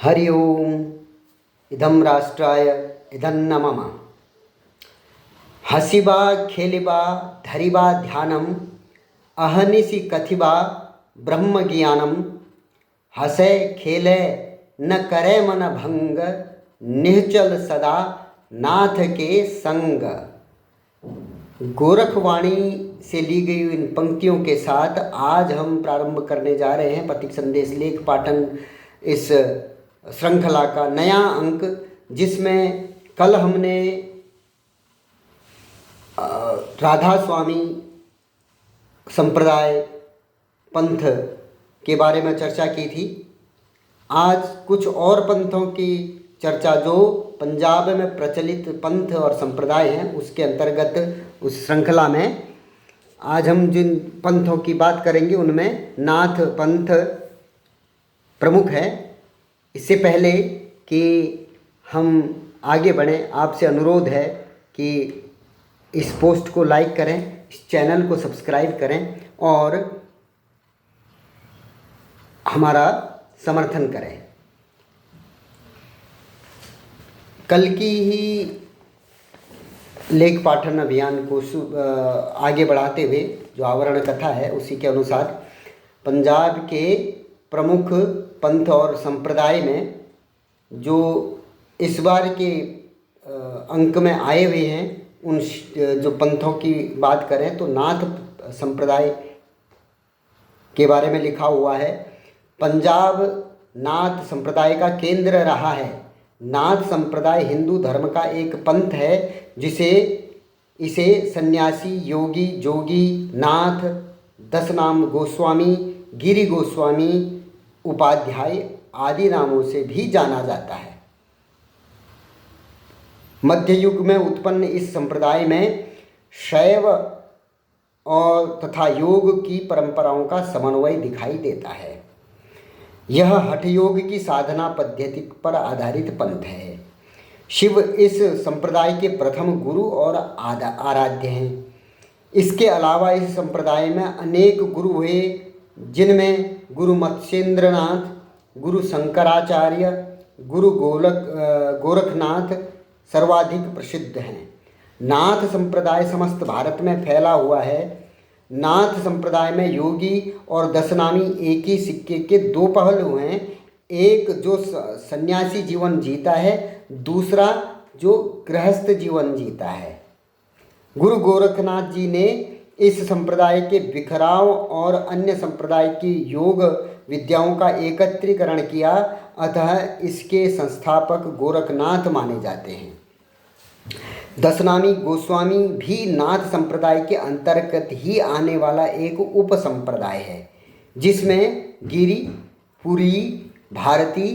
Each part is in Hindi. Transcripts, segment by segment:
हरि ओम। इदं राष्ट्राय इदन्न मम। हसिबा खेलिबा धरिबा ध्यानम अहनिशि कथिबा ब्रह्म ज्ञानम। हसे खेले न करे मन भंग निश्चल सदा नाथ के संग। गोरखवाणी से ली गई इन पंक्तियों के साथ आज हम प्रारंभ करने जा रहे हैं पथिक संदेश लेख पाठन इस श्रृंखला का नया अंक, जिसमें कल हमने राधा स्वामी संप्रदाय पंथ के बारे में चर्चा की थी। आज कुछ और पंथों की चर्चा जो पंजाब में प्रचलित पंथ और संप्रदाय हैं उसके अंतर्गत उस श्रृंखला में आज हम जिन पंथों की बात करेंगे उनमें नाथ पंथ प्रमुख है। इससे पहले कि हम आगे बढ़ें, आपसे अनुरोध है कि इस पोस्ट को लाइक करें, इस चैनल को सब्सक्राइब करें और हमारा समर्थन करें। कल की ही लेख पाठन अभियान को आगे बढ़ाते हुए जो आवरण कथा है उसी के अनुसार पंजाब के प्रमुख पंथ और संप्रदाय में जो इस बार के अंक में आए हुए हैं उन जो पंथों की बात करें तो नाथ संप्रदाय के बारे में लिखा हुआ है। पंजाब नाथ संप्रदाय का केंद्र रहा है। नाथ संप्रदाय हिंदू धर्म का एक पंथ है इसे सन्यासी, योगी, जोगी, नाथ, दशनाम गोस्वामी, गिरि गोस्वामी, उपाध्याय आदि नामों से भी जाना जाता है। मध्य युग में उत्पन्न इस संप्रदाय में शैव और तथा योग की परंपराओं का समन्वय दिखाई देता है। यह हठ योग की साधना पद्धति पर आधारित पंथ है। शिव इस संप्रदाय के प्रथम गुरु और आराध्य हैं। इसके अलावा इस संप्रदाय में अनेक गुरु हुए, जिनमें गुरु मत्स्येंद्रनाथ, गुरु शंकराचार्य, गुरु गोरखनाथ सर्वाधिक प्रसिद्ध हैं। नाथ संप्रदाय समस्त भारत में फैला हुआ है। नाथ संप्रदाय में योगी और दशनामी एक ही सिक्के के दो पहलू हैं। एक जो सन्यासी जीवन जीता है, दूसरा जो गृहस्थ जीवन जीता है। गुरु गोरखनाथ जी ने इस संप्रदाय के बिखराव और अन्य संप्रदाय की योग विद्याओं का एकत्रीकरण किया, अतः इसके संस्थापक गोरखनाथ माने जाते हैं। दशनामी गोस्वामी भी नाथ संप्रदाय के अंतर्गत ही आने वाला एक उप संप्रदाय है, जिसमें गिरि, पुरी, भारती,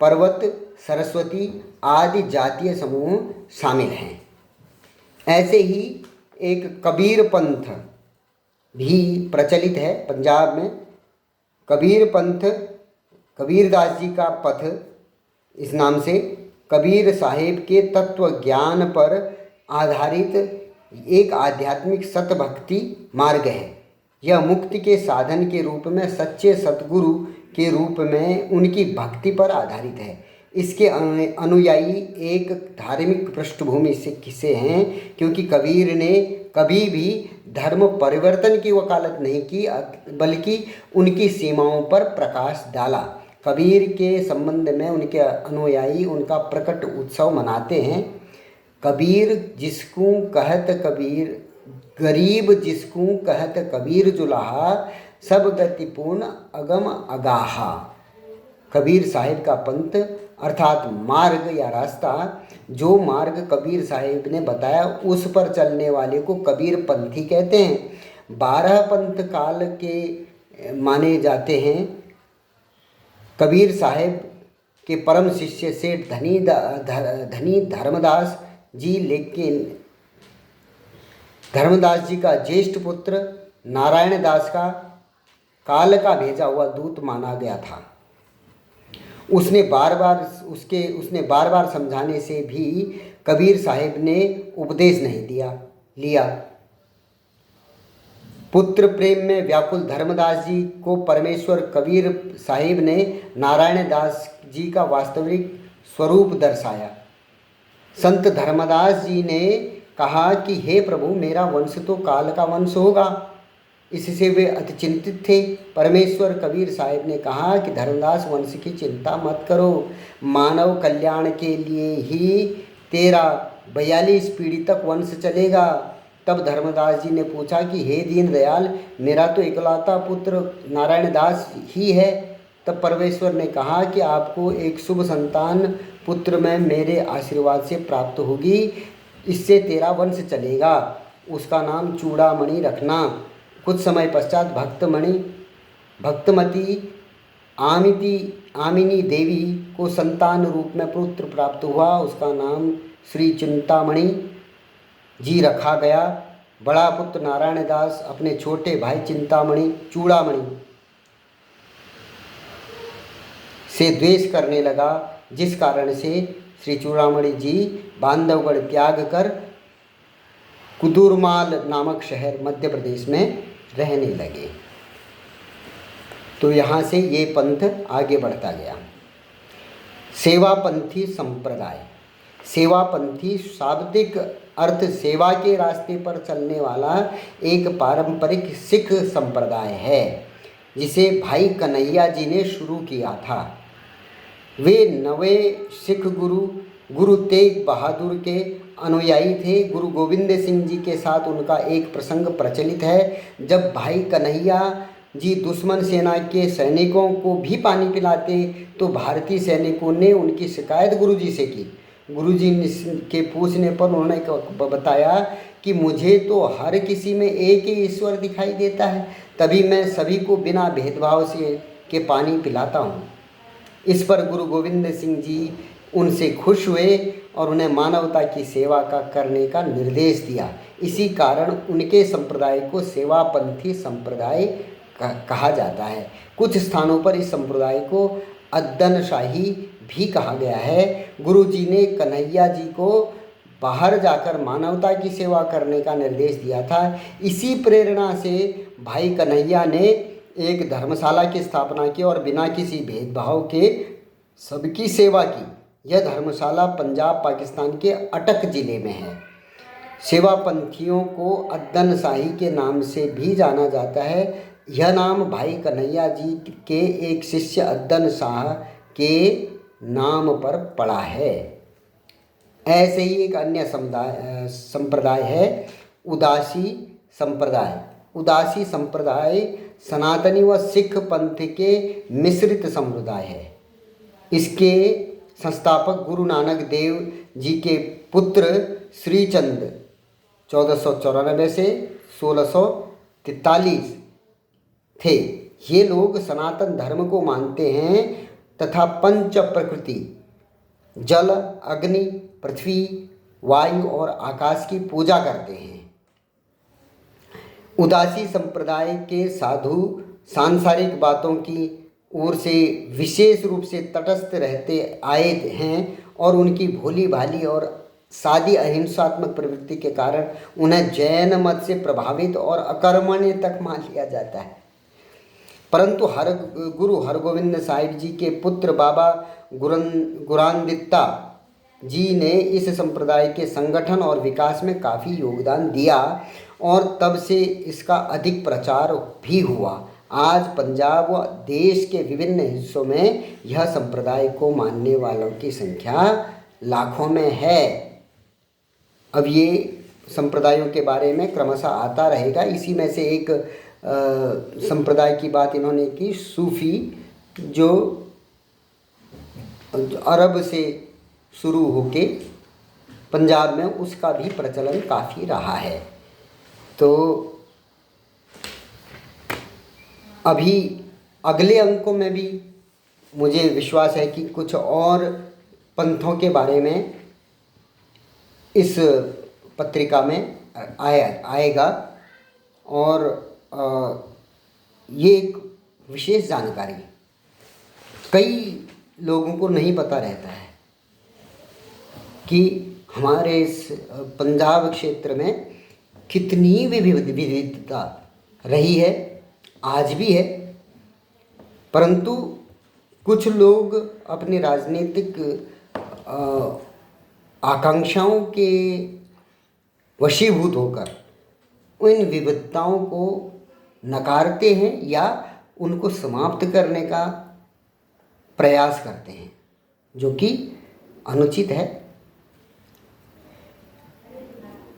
पर्वत, सरस्वती आदि जातीय समूह शामिल हैं। ऐसे ही एक कबीर पंथ भी प्रचलित है पंजाब में। कबीर पंथ कबीरदास जी का पथ इस नाम से कबीर साहिब के तत्व ज्ञान पर आधारित एक आध्यात्मिक सतभक्ति मार्ग है। यह मुक्ति के साधन के रूप में सच्चे सतगुरु के रूप में उनकी भक्ति पर आधारित है। इसके अनुयायी एक धार्मिक पृष्ठभूमि से हैं, क्योंकि कबीर ने कभी भी धर्म परिवर्तन की वकालत नहीं की, बल्कि उनकी सीमाओं पर प्रकाश डाला। कबीर के संबंध में उनके अनुयायी उनका प्रकट उत्सव मनाते हैं। कबीर जिसको कहत कबीर, गरीब जिसको कहत कबीर जुलाहा, सब गति पूर्ण अगम अगाहा। कबीर साहिब का पंथ अर्थात मार्ग या रास्ता, जो मार्ग कबीर साहिब ने बताया उस पर चलने वाले को कबीर पंथी कहते हैं। 12 पंथ काल के माने जाते हैं। कबीर साहिब के परम शिष्य सेठ धनी धर्मदास जी, लेकिन धर्मदास जी का ज्येष्ठ पुत्र नारायण दास का काल का भेजा हुआ दूत माना गया था। उसने बार बार समझाने से भी कबीर साहिब ने उपदेश नहीं लिया। पुत्र प्रेम में व्याकुल धर्मदास जी को परमेश्वर कबीर साहिब ने नारायण दास जी का वास्तविक स्वरूप दर्शाया। संत धर्मदास जी ने कहा कि हे प्रभु, मेरा वंश तो काल का वंश होगा। इससे वे अति चिंतित थे। परमेश्वर कबीर साहिब ने कहा कि धर्मदास वंश की चिंता मत करो, मानव कल्याण के लिए ही तेरा 42 पीढ़ी तक वंश चलेगा। तब धर्मदास जी ने पूछा कि हे दीन दयाल, मेरा तो इकलौता पुत्र नारायण दास ही है। तब परमेश्वर ने कहा कि आपको एक शुभ संतान पुत्र में मेरे आशीर्वाद से प्राप्त होगी, इससे तेरा वंश चलेगा। उसका नाम चूड़ामणि रखना। कुछ समय पश्चात भक्तमती आमिनी देवी को संतान रूप में पुत्र प्राप्त हुआ। उसका नाम श्री चिंतामणि जी रखा गया। बड़ा पुत्र नारायण दास अपने छोटे भाई चूड़ामणि से द्वेष करने लगा, जिस कारण से श्री चूड़ामणि जी बांधवगढ़ त्याग कर कुदुरमाल नामक शहर मध्य प्रदेश में रहने लगे। तो यहाँ से ये पंथ आगे बढ़ता गया। सेवापंथी संप्रदाय। सेवापंथी शाब्दिक अर्थ सेवा के रास्ते पर चलने वाला एक पारंपरिक सिख संप्रदाय है, जिसे भाई कन्हैया जी ने शुरू किया था। वे 9वें सिख गुरु तेग बहादुर के अनुयायी थे। गुरु गोविंद सिंह जी के साथ उनका एक प्रसंग प्रचलित है। जब भाई कन्हैया जी दुश्मन सेना के सैनिकों को भी पानी पिलाते तो भारतीय सैनिकों ने उनकी शिकायत गुरुजी से की। गुरुजी के पूछने पर उन्होंने बताया कि मुझे तो हर किसी में एक ही ईश्वर दिखाई देता है, तभी मैं सभी को बिना भेदभाव से के पानी पिलाता हूँ। इस पर गुरु गोविंद सिंह जी उनसे खुश हुए और उन्हें मानवता की सेवा करने का निर्देश दिया। इसी कारण उनके संप्रदाय को सेवापंथी संप्रदाय कहा जाता है। कुछ स्थानों पर इस संप्रदाय को अद्दनशाही भी कहा गया है। गुरु जी ने कन्हैया जी को बाहर जाकर मानवता की सेवा करने का निर्देश दिया था। इसी प्रेरणा से भाई कन्हैया ने एक धर्मशाला की स्थापना की और बिना किसी भेदभाव के सबकी सेवा की। यह धर्मशाला पंजाब पाकिस्तान के अटक ज़िले में है। सेवापंथियों को अद्दनशाही के नाम से भी जाना जाता है। यह नाम भाई कन्हैया जी के एक शिष्य अद्दन शाह के नाम पर पड़ा है। ऐसे ही एक अन्य संप्रदाय है उदासी संप्रदाय। उदासी संप्रदाय सनातनी व सिख पंथ के मिश्रित संप्रदाय है। इसके संस्थापक गुरु नानक देव जी के पुत्र श्रीचंद 1494 से 1643 थे। ये लोग सनातन धर्म को मानते हैं तथा पंच प्रकृति जल, अग्नि, पृथ्वी, वायु और आकाश की पूजा करते हैं। उदासी संप्रदाय के साधु सांसारिक बातों की ओर से विशेष रूप से तटस्थ रहते आए हैं और उनकी भोली भाली और सादी अहिंसात्मक प्रवृत्ति के कारण उन्हें जैन मत से प्रभावित और अकर्मण्य तक मान लिया जाता है। परंतु गुरु हरगोविंद साहिब जी के पुत्र बाबा गुरांदित्ता जी ने इस संप्रदाय के संगठन और विकास में काफ़ी योगदान दिया और तब से इसका अधिक प्रचार भी हुआ। आज पंजाब व देश के विभिन्न हिस्सों में यह संप्रदाय को मानने वालों की संख्या लाखों में है। अब ये संप्रदायों के बारे में क्रमशः आता रहेगा। इसी में से एक संप्रदाय की बात इन्होंने की, सूफ़ी, जो अरब से शुरू होके पंजाब में उसका भी प्रचलन काफ़ी रहा है। तो अभी अगले अंकों में भी मुझे विश्वास है कि कुछ और पंथों के बारे में इस पत्रिका में आएगा और ये एक विशेष जानकारी कई लोगों को नहीं पता रहता है कि हमारे इस पंजाब क्षेत्र में कितनी विविधता रही है, आज भी है। परंतु कुछ लोग अपने राजनीतिक आकांक्षाओं के वशीभूत होकर उन विविधताओं को नकारते हैं या उनको समाप्त करने का प्रयास करते हैं, जो कि अनुचित है।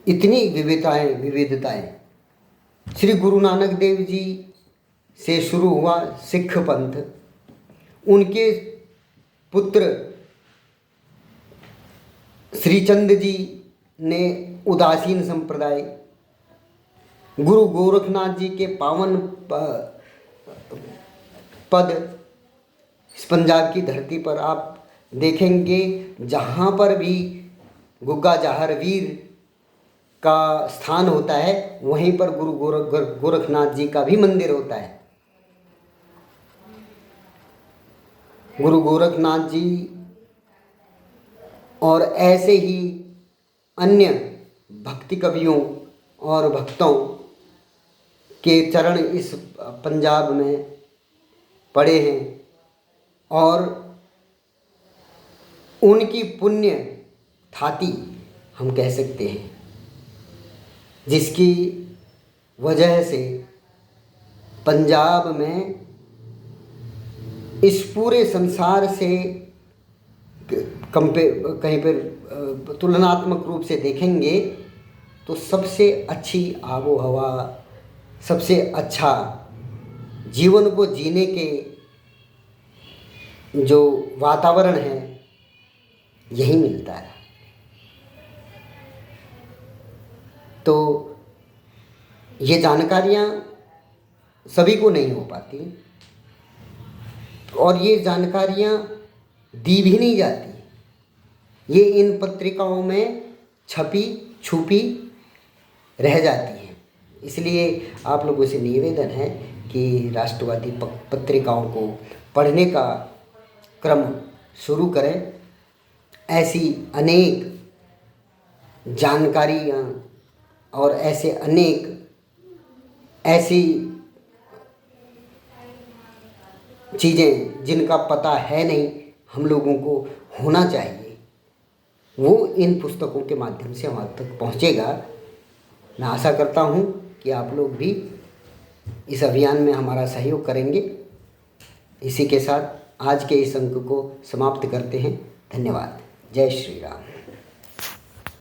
इतनी विविधताएं श्री गुरु नानक देव जी से शुरू हुआ सिख पंथ, उनके पुत्र श्रीचंद जी ने उदासीन संप्रदाय, गुरु गोरखनाथ जी के पावन पद इस पंजाब की धरती पर आप देखेंगे, जहाँ पर भी गुग्गा जाहर वीर का स्थान होता है वहीं पर गुरु गोरखनाथ जी का भी मंदिर होता है। गुरु गोरखनाथ जी और ऐसे ही अन्य भक्ति कवियों और भक्तों के चरण इस पंजाब में पड़े हैं और उनकी पुण्य थाती हम कह सकते हैं, जिसकी वजह से पंजाब में इस पूरे संसार से कहीं पर तुलनात्मक रूप से देखेंगे तो सबसे अच्छी आबो हवा, सबसे अच्छा जीवन को जीने के जो वातावरण है यही मिलता है। तो ये जानकारियाँ सभी को नहीं हो पाती और ये जानकारियाँ दी भी नहीं जाती, ये इन पत्रिकाओं में छपी छुपी रह जाती हैं। इसलिए आप लोगों से निवेदन है कि राष्ट्रवादी पत्रिकाओं को पढ़ने का क्रम शुरू करें। ऐसी अनेक जानकारियाँ और ऐसे अनेक ऐसी चीज़ें जिनका पता है नहीं हम लोगों को होना चाहिए, वो इन पुस्तकों के माध्यम से हमारे तक पहुँचेगा। मैं आशा करता हूँ कि आप लोग भी इस अभियान में हमारा सहयोग करेंगे। इसी के साथ आज के इस अंक को समाप्त करते हैं। धन्यवाद। जय श्री राम।